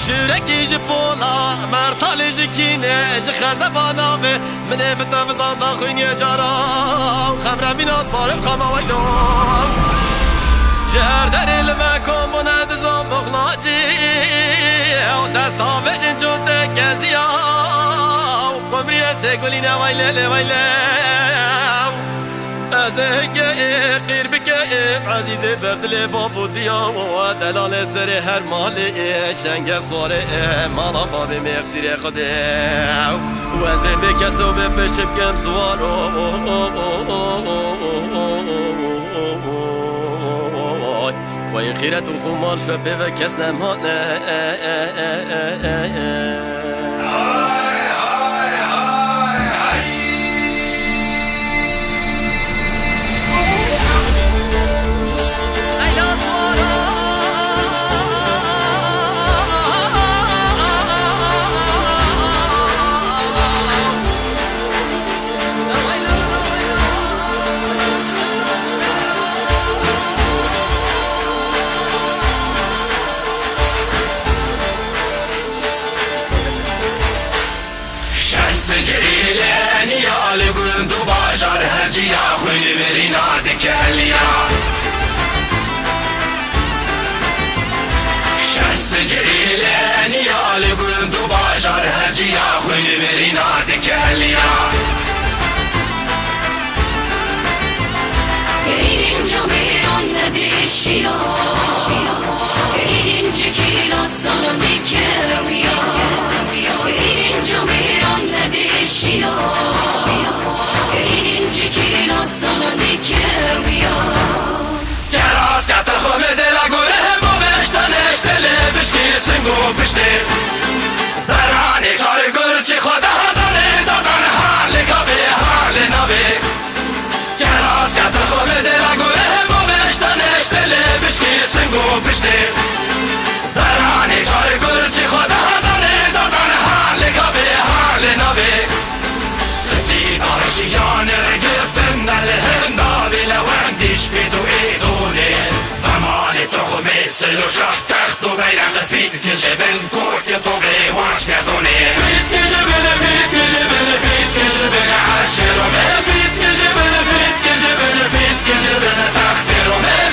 شرکی جپولا مرتال جکینه جخزبانا به منه بتمزان دا خوینی جارا خبر بینا صارم خما ویلو جهر در المکم بنا دزام بخلاجی دستا بجن چون تکزیا قمری سگولین ویله ویله أزهق قير بك عزيز بردل بابو ديا ودلال سر هر مال شنگ سوار مالا باب مغسير خده وزه بك سوب بشب كم سوار خوي خيرت وخمال شبه وكس نمان سجريلاني على قندو باشار هرجي أخوين برينا دكاليا شمس جريلاني على قندو باشار هرجي أخوين برينا دكاليا İnince miran dişiya İnince kiraz sana dikemiya İnince miran dişiya İnince kiraz sana dikemiya Keras kata khome de la gole mo beşten eştele bişkisin go pişte Darane çare gurçi khoda hadane dadan hale kabe hale nabe سیل و شاه تخت و بیرق فیت که جبن کرد که تو بیواش کردونه فیت که جبن فیت که جبن فیت که جبن عرش رومه فیت که جبن فیت که جبن فیت که جبن تخت رومه